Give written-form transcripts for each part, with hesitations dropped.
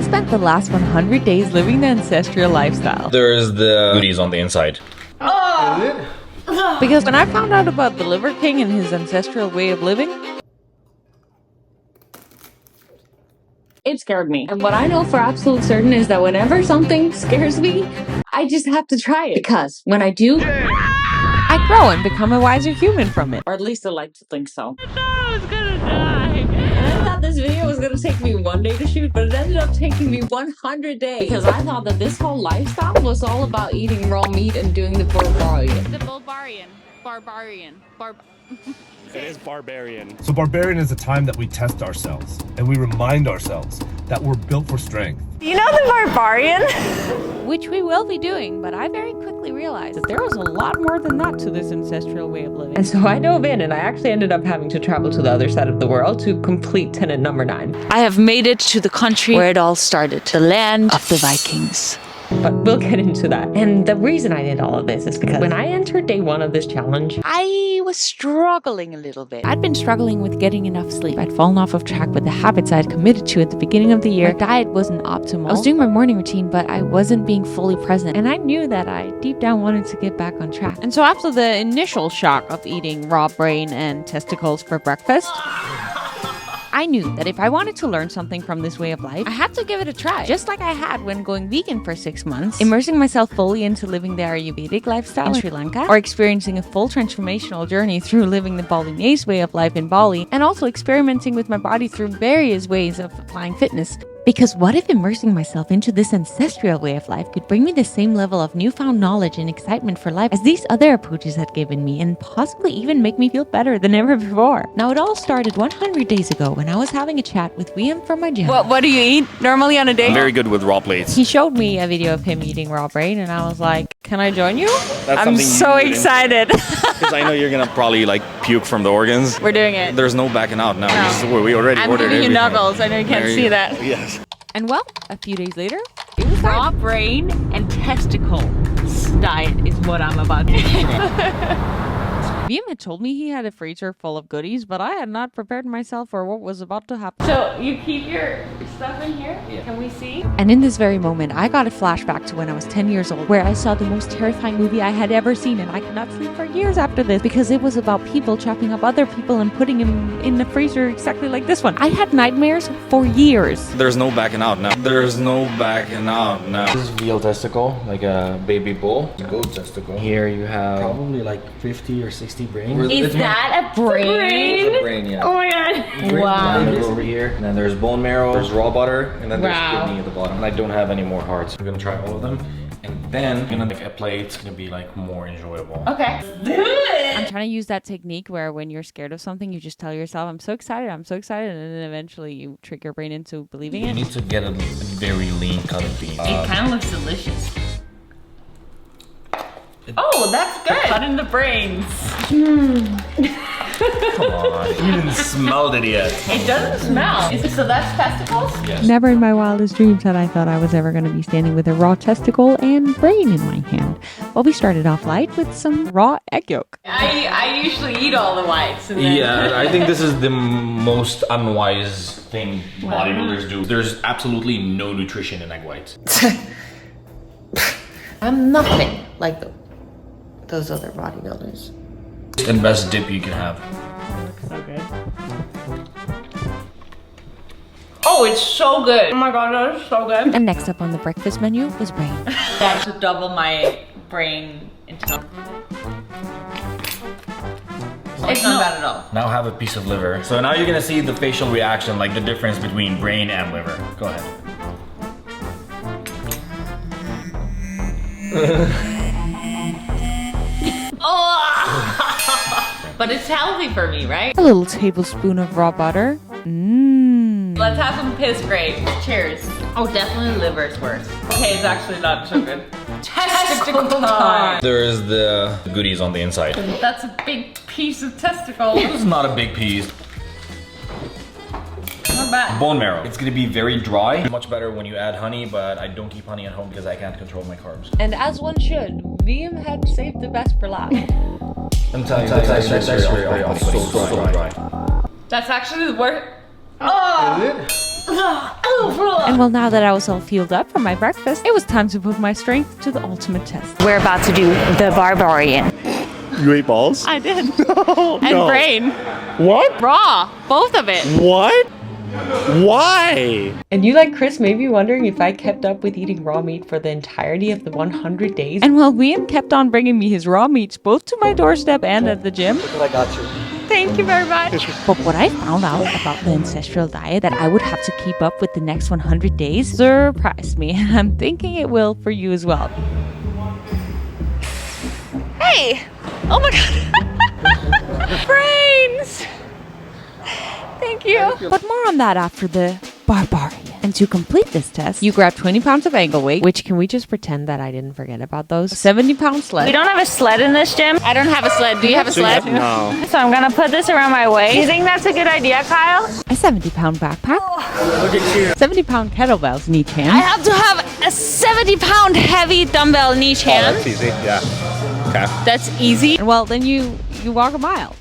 spent the last 100 days living the ancestral lifestyle. There's the goodies on the inside. Oh! Because when I found out about the Liver King and his ancestral way of living, it scared me. And what I know for absolute certain is that whenever something scares me, I just have to try it. Because when I do, I grow and become a wiser human from it. Or at least I like to think so. I thought I was gonna die. And I thought this video was gonna take me 1 day to shoot, but it ended up taking me 100 days. Because I thought that this whole lifestyle was all about eating raw meat and doing the barbarian. The barbarian. It is barbarian. So barbarian is a time that we test ourselves and we remind ourselves that we're built for strength. You know the barbarian? Which we will be doing, but I very quickly realized that there was a lot more than that to this ancestral way of living. And so I dove in, and I actually ended up having to travel to the other side of the world to complete tenet number 9. I have made it to the country where it all started, the land of the Vikings. But we'll get into that. And the reason I did all of this is because when I entered day 1 of this challenge, I was struggling a little bit. I'd been struggling with getting enough sleep. I'd fallen off of track with the habits I had committed to at the beginning of the year. My diet wasn't optimal. I was doing my morning routine, but I wasn't being fully present. And I knew that I deep down wanted to get back on track. And so after the initial shock of eating raw brain and testicles for breakfast, I knew that if I wanted to learn something from this way of life, I had to give it a try. Just like I had when going vegan for 6 months, immersing myself fully into living the Ayurvedic lifestyle in Sri Lanka, or experiencing a full transformational journey through living the Balinese way of life in Bali, and also experimenting with my body through various ways of applying fitness. Because what if immersing myself into this ancestral way of life could bring me the same level of newfound knowledge and excitement for life as these other approaches had given me, and possibly even make me feel better than ever before? Now, it all started 100 days ago when I was having a chat with Weam from my gym. What do you eat normally on a day? I'm very good with raw plates. He showed me a video of him eating raw brain, and I was like, can I join you? That's I'm something so you excited. Because I know you're gonna probably like puke from the organs. We're doing it. There's no backing out now. We already I'm ordered giving you everything. knuckles. I know you can't see that. Yes. And well, a few days later, it was Raw brain and testicles diet is what I'm about to do. Weam had told me he had a freezer full of goodies, but I had not prepared myself for what was about to happen. So you keep your stuff in here? Yeah. Can we see? And in this very moment, I got a flashback to when I was 10 years old, where I saw the most terrifying movie I had ever seen, and I could not sleep for years after this because it was about people chopping up other people and putting them in the freezer exactly like this one. I had nightmares for years. There's no backing out now. There's no backing out now. This is veal testicle, like a baby bull. Goat testicle. Here you have probably like 50 or 60 brains. Is that a brain? It's a brain, yeah. Oh my god. Wow. Brain over here. And then there's bone marrow, there's raw butter, and then there's Wow. kidney at the bottom. And I don't have any more hearts. I'm gonna try all of them. And then I'm gonna make a plate. It's gonna be like more enjoyable. Okay. Do it. I'm trying to use that technique where when you're scared of something, you just tell yourself, I'm so excited, and then eventually you trick your brain into believing You it. need to get a very lean cut of beef. It kind of looks delicious. Oh, that's good. Cut in the brains. Come on. You didn't smell it yet. It doesn't smell. So that's testicles? Yes. Never in my wildest dreams had I thought I was ever going to be standing with a raw testicle and brain in my hand. Well, we started off light with some raw egg yolk. I usually eat all the whites. And then Yeah, I think this is the most unwise thing bodybuilders do. There's absolutely no nutrition in egg whites. I'm nothing like those other bodybuilders. The best dip you can have. So good. Oh, it's so good. Oh my god, that is so good. And next up on the breakfast menu was brain. I have to double my brain intake. It's not bad at all. Now have a piece of liver. So now you're gonna see the facial reaction, like the difference between brain and liver. Go ahead. But it's healthy for me, right? A little tablespoon of raw butter. Mmm. Let's have some piss grapes. Cheers. Oh, definitely liver's worse. Okay, it's actually not so good. Testicle time. There's the goodies on the inside. That's a big piece of testicle. It's not a big piece. Not bad. Bone marrow. It's gonna be very dry. Much better when you add honey, but I don't keep honey at home because I can't control my carbs. And as one should, Weam had saved the best for last. I'm telling you, the texture is so dry. That's actually the worst. Oh! Is it? And well, now that I was all fueled up from my breakfast, it was time to put my strength to the ultimate test. We're about to do the barbarian. You ate balls? I did. No, And brain. What? Raw. Both of it. What? Why? And you, like Chris, may be wondering if I kept up with eating raw meat for the entirety of the 100 days. And well, Weam kept on bringing me his raw meats both to my doorstep and at the gym. Look what I got you. Thank you very much. But what I found out about the ancestral diet that I would have to keep up with the next 100 days surprised me. And I'm thinking it will for you as well. Hey! Oh my god! Brains! Thank you. But more on that after the barbarian. And to complete this test, you grab 20 pounds of ankle weight, which can we just pretend that I didn't forget about those? 70-pound sled. We don't have a sled in this gym. I don't have a sled. Do you have a sled? No. So I'm gonna put this around my waist. You think that's a good idea, Kyle? A 70-pound backpack. Look at you. 70-pound kettlebells in each hand. I have to have a 70-pound heavy dumbbell in each hand. That's easy. Yeah. Okay. That's easy. And well, then you walk a mile.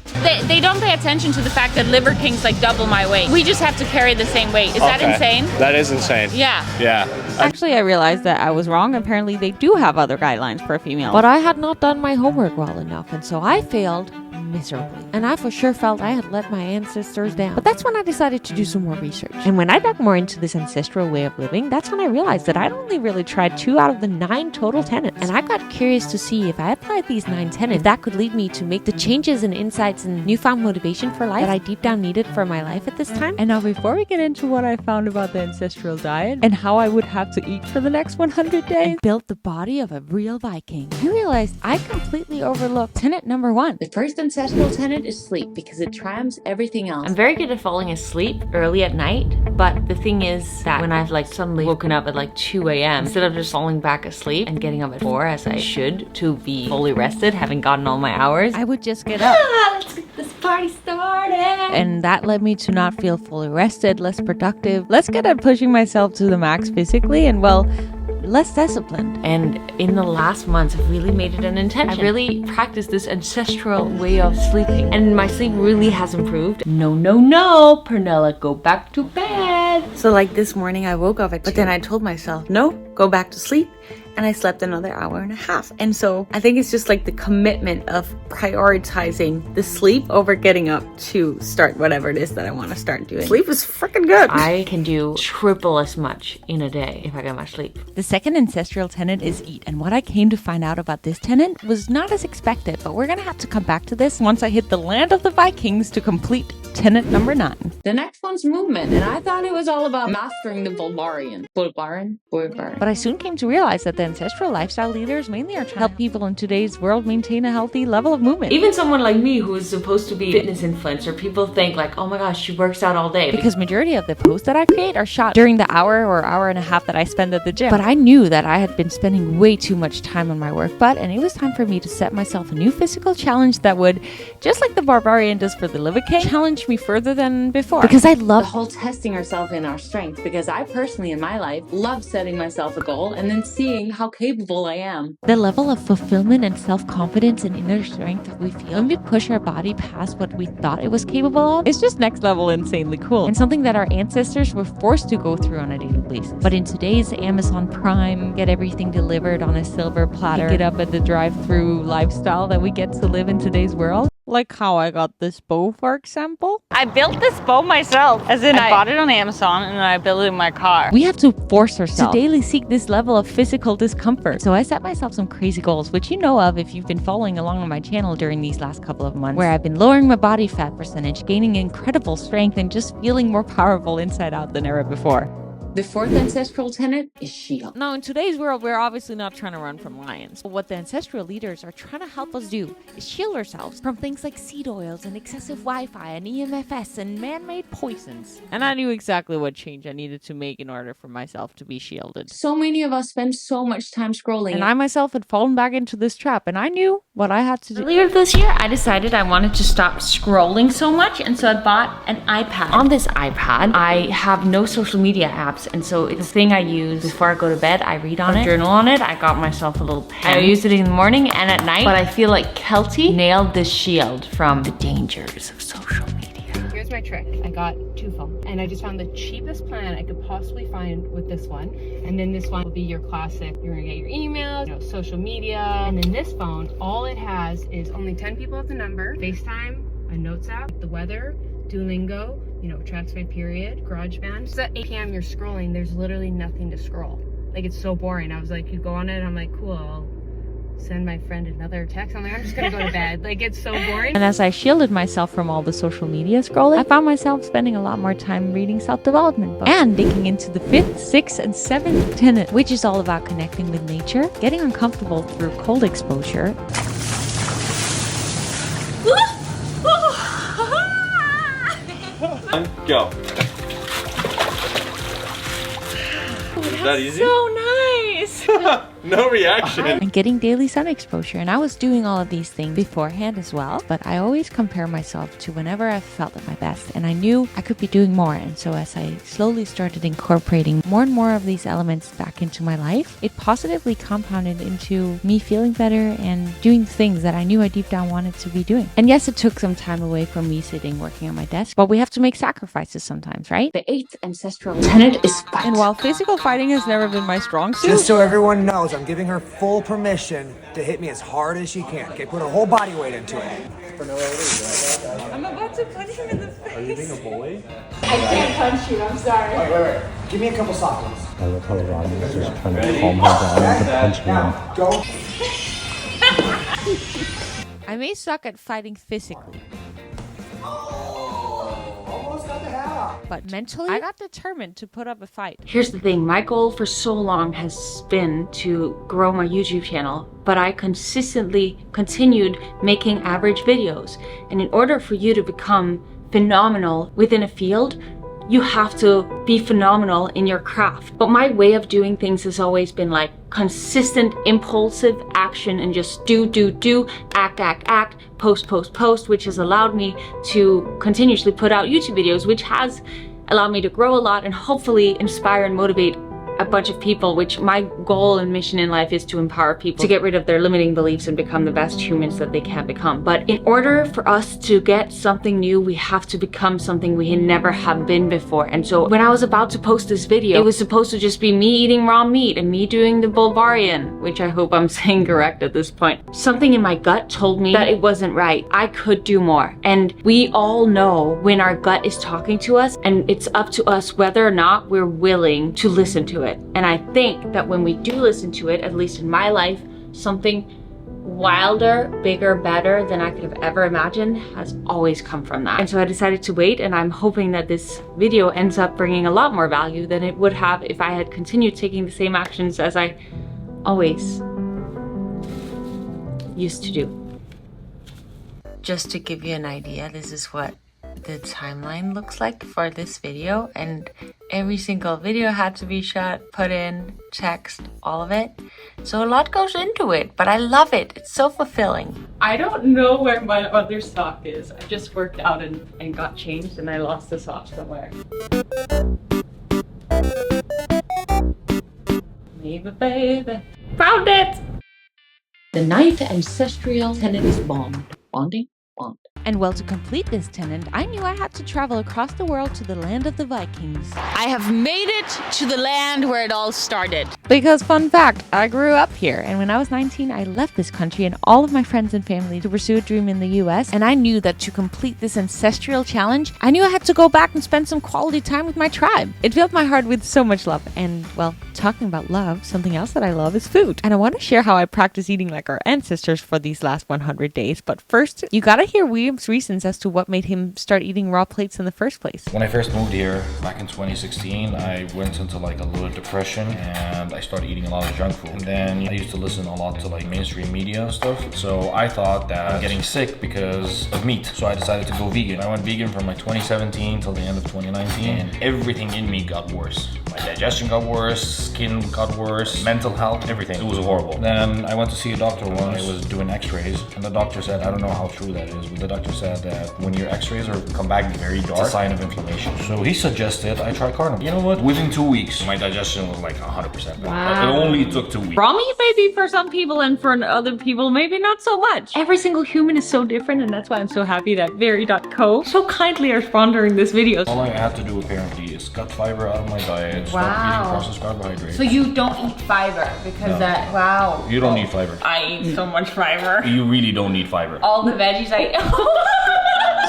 They don't pay attention to the fact that Liver King's like double my weight. We just have to carry the same weight. Is that insane? That is insane. Yeah. Yeah. Actually, I realized that I was wrong. Apparently, they do have other guidelines for a female. But I had not done my homework well enough, and so I failed miserably. And I for sure felt I had let my ancestors down. But that's when I decided to do some more research. And when I dug more into this ancestral way of living, that's when I realized that I'd only really tried 2 out of the 9 total tenets. And I got curious to see if I applied these 9 tenets, that could lead me to make the changes and insights and newfound motivation for life that I deep down needed for my life at this time. And now before we get into what I found about the ancestral diet and how I would have to eat for the next 100 days and build the body of a real Viking, I realized I completely overlooked tenet number 1. The first ancestral tenet is sleep because it triumphs everything else. I'm very good at falling asleep early at night, but the thing is that when I've like suddenly woken up at like 2 a.m., instead of just falling back asleep and getting up at 4 as I should to be fully rested, having gotten all my hours, I would just get up. Let's get this party started. And that led me to not feel fully rested, less productive, less good at pushing myself to the max physically, and well, less disciplined. And in the last months, I've really made it an intention. I really practiced this ancestral way of sleeping, and my sleep really has improved. No, Pernilla, go back to bed. So like this morning I woke up at 2, but then I told myself, no, go back to sleep. And I slept another hour and a half. And so I think it's just like the commitment of prioritizing the sleep over getting up to start whatever it is that I want to start doing. Sleep is freaking good. I can do triple as much in a day if I get my sleep. The second ancestral tenet is eat. And what I came to find out about this tenet was not as expected, but we're gonna have to come back to this once I hit the land of the Vikings to complete tenet number 9. The next one's movement, and I thought it was all about mastering the barbarian. But I soon came to realize that the ancestral lifestyle leaders mainly are trying to help people in today's world maintain a healthy level of movement. Even someone like me who is supposed to be a fitness influencer, people think like, oh my gosh, she works out all day. Because majority of the posts that I create are shot during the hour or hour and a half that I spend at the gym. But I knew that I had been spending way too much time on my work butt, and it was time for me to set myself a new physical challenge that would, just like the barbarian does for the Liver King, challenge me further than before. Because I love The whole testing ourselves in our strength, because I personally in my life love setting myself a goal and then seeing how capable I am. the level of fulfillment and self-confidence and inner strength that we feel when we push our body past what we thought it was capable of. It's just next level insanely cool, and something that our ancestors were forced to go through on a daily basis. But in today's Amazon Prime, get everything delivered on a silver platter, pick it up at the drive-through lifestyle that we get to live in today's world. Like how I got this bow, for example. I built this bow myself. As in, I bought it on Amazon and then I built it in my car. We have to force ourselves to daily seek this level of physical discomfort. So I set myself some crazy goals, which you know of if you've been following along on my channel during these last couple of months, where I've been lowering my body fat percentage, gaining incredible strength, and just feeling more powerful inside out than ever before. The fourth ancestral tenet is shield. Now, in today's world, we're obviously not trying to run from lions. But what the ancestral leaders are trying to help us do is shield ourselves from things like seed oils and excessive Wi-Fi and EMFs and man-made poisons. And I knew exactly what change I needed to make in order for myself to be shielded. So many of us spend so much time scrolling. And I myself had fallen back into this trap, and I knew what I had to do. Earlier this year, I decided I wanted to stop scrolling so much, and so I bought an iPad. On this iPad, I have no social media apps, and so it's a thing I use before I go to bed. I read on it, journal on it. I got myself a little pen. I use it in the morning and at night, but I feel like Kelty nailed this shield from the dangers of social media. here's my trick. I got 2 phones and I just found the cheapest plan I could possibly find with this one. And then this one will be your classic. You're gonna get your emails, you know, social media. And then this phone, all it has is only 10 people at the number, FaceTime, a notes app, the weather, Duolingo, you know, tracks my period, GarageBand. So at 8 p.m. you're scrolling, there's literally nothing to scroll. Like, it's so boring. I was like, you go on it, I'm like, cool, I'll send my friend another text. I'm like, I'm just gonna go to bed. Like, it's so boring. And as I shielded myself from all the social media scrolling, I found myself spending a lot more time reading self-development books and digging into the 5th, 6th, and 7th tenet, which is all about connecting with nature, getting uncomfortable through cold exposure, Go. Is that easy? so nice. No reaction. And getting daily sun exposure. And I was doing all of these things beforehand as well, but I always compare myself to whenever I felt at my best, and I knew I could be doing more. And so as I slowly started incorporating more and more of these elements back into my life, it positively compounded into me feeling better and doing things that I knew I deep down wanted to be doing. And yes, it took some time away from me sitting working on my desk, but we have to make sacrifices sometimes, right? The 8th ancestral tenet is fight. And while physical fighting has never been my strong suit, Just so everyone knows, I'm giving her full permission to hit me as hard as she can. Okay, put her whole body weight into it. I'm about to punch him in the face. Are you being a bully? I can't punch you, I'm sorry. Wait. Give me a couple soft ones. I love how Ronnie is just trying to calm her down to punch me. Go. I may suck at fighting physically, but mentally, I got determined to put up a fight. Here's the thing, my goal for so long has been to grow my YouTube channel, but I consistently continued making average videos. And in order for you to become phenomenal within a field, you have to be phenomenal in your craft. But my way of doing things has always been like consistent, impulsive action and just do, act, post, which has allowed me to continuously put out YouTube videos, which has allowed me to grow a lot and hopefully inspire and motivate a bunch of people, which my goal and mission in life is to empower people to get rid of their limiting beliefs and become the best humans that they can become. But in order for us to get something new, we have to become something we never have been before. And so when I was about to post this video, it was supposed to just be me eating raw meat and me doing the Bulgarian, which I hope I'm saying correct at this point. Something in my gut told me that it wasn't right. I could do more. And we all know when our gut is talking to us, and it's up to us whether or not we're willing to listen to it. And I think that when we do listen to it, at least in my life, something wilder, bigger, better than I could have ever imagined has always come from that. And so I decided to wait, and I'm hoping that this video ends up bringing a lot more value than it would have if I had continued taking the same actions as I always used to do. Just to give you an idea, this is what the timeline looks like for this video, and every single video had to be shot, put in, text, all of it. So a lot goes into it, but I love it. It's so fulfilling. I don't know where my other sock is. I just worked out and got changed and I lost the sock somewhere. Baby. Found it! The 9th ancestral tenet is bond. Bonding? Bond. And well, to complete this tenet, I knew I had to travel across the world to the land of the Vikings. I have made it to the land where it all started. Because fun fact, I grew up here, and when I was 19, I left this country and all of my friends and family to pursue a dream in the US, and I knew that to complete this ancestral challenge, I knew I had to go back and spend some quality time with my tribe. It filled my heart with so much love, and well, talking about love, something else that I love is food. And I want to share how I practice eating like our ancestors for these last 100 days, but first, you gotta hear Weam's reasons as to what made him start eating raw plates in the first place. When I first moved here back in 2016, I went into like a little depression and I started eating a lot of junk food. And then I used to listen a lot to like mainstream media and stuff. So I thought that I'm getting sick because of meat. So I decided to go vegan. I went vegan from like 2017 till the end of 2019 and everything in me got worse. My digestion got worse, skin got worse, mental health, everything. It was horrible. Then I went to see a doctor once. I was doing x-rays, and the doctor said, I don't know how true that is, but the doctor said that when your x-rays come back very dark, it's a sign of inflammation. So he suggested I try carnivore. You know what? Within 2 weeks, my digestion was like 100% better. Wow. It only took 2 weeks. Raw meat maybe for some people, and for other people maybe not so much. Every single human is so different, and that's why I'm so happy that Very.co so kindly are sponsoring this video. All I had to do apparently is cut fiber out of my diet, stop eating processed carbohydrates. So you don't eat fiber because that, wow. You don't need fiber. I eat so much fiber. You really don't need fiber. All the veggies I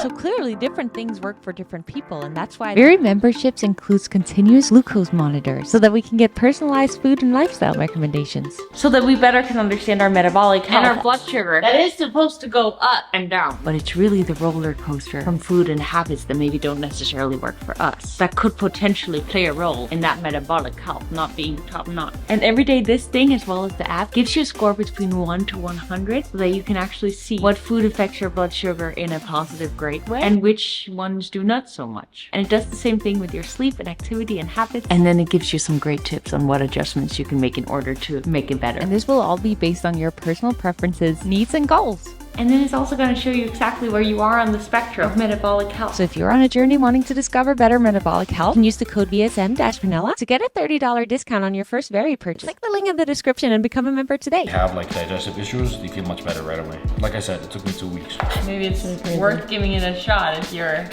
So clearly different things work for different people, and that's why Very memberships includes continuous glucose monitors so that we can get personalized food and lifestyle recommendations. so that we better can understand our metabolic health and our blood sugar. That is supposed to go up and down. But it's really the roller coaster from food and habits that maybe don't necessarily work for us that could potentially play a role in that metabolic health not being top notch. And every day this thing, as well as the app, gives you a score between 1 to 100 so that you can actually see what food affects your blood sugar in a positive, great way and which ones do not so much. And it does the same thing with your sleep and activity and habits. And then it gives you some great tips on what adjustments you can make in order to make it better. And this will all be based on your personal preferences, needs, and goals. And then it's also going to show you exactly where you are on the spectrum of metabolic health. So if you're on a journey wanting to discover better metabolic health, you can use the code VSM-Panella to get a $30 discount on your first Very purchase. Click the link in the description and become a member today. You have like digestive issues, you feel much better right away. Like I said, it took me 2 weeks. Maybe it's worth giving it a shot if you're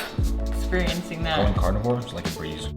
experiencing that. Going carnivore is like a breeze.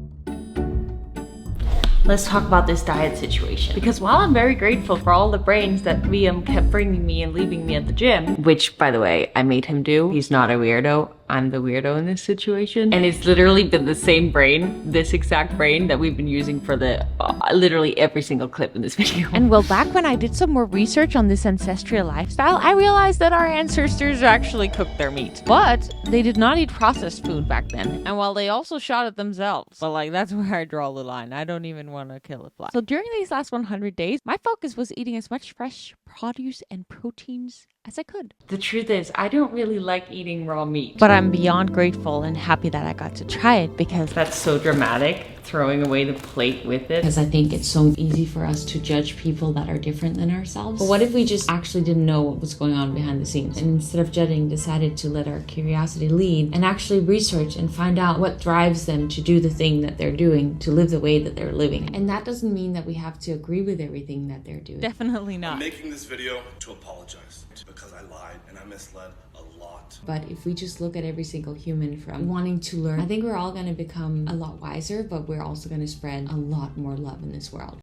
Let's talk about this diet situation. Because while I'm very grateful for all the brains that Weam kept bringing me and leaving me at the gym, which by the way, I made him do, he's not a weirdo. I'm the weirdo in this situation. And it's literally been the same brain, this exact brain that we've been using for the literally every single clip in this video. And well, back when I did some more research on this ancestral lifestyle, I realized that our ancestors actually cooked their meat. But they did not eat processed food back then. And while they also shot at themselves. But like, that's where I draw the line. I don't even want to kill a fly. So during these last 100 days, my focus was eating as much fresh produce and proteins as I could. The truth is, I don't really like eating raw meat. But I'm beyond grateful and happy that I got to try it because that's so dramatic, throwing away the plate with it. Because I think it's so easy for us to judge people that are different than ourselves. But what if we just actually didn't know what was going on behind the scenes? And instead of judging, decided to let our curiosity lead and actually research and find out what drives them to do the thing that they're doing, to live the way that they're living. And that doesn't mean that we have to agree with everything that they're doing. Definitely not. I'm making this video to apologize because I lied and I misled a lot. But if we just look at every single human from wanting to learn, I think we're all going to become a lot wiser, but we're also going to spread a lot more love in this world.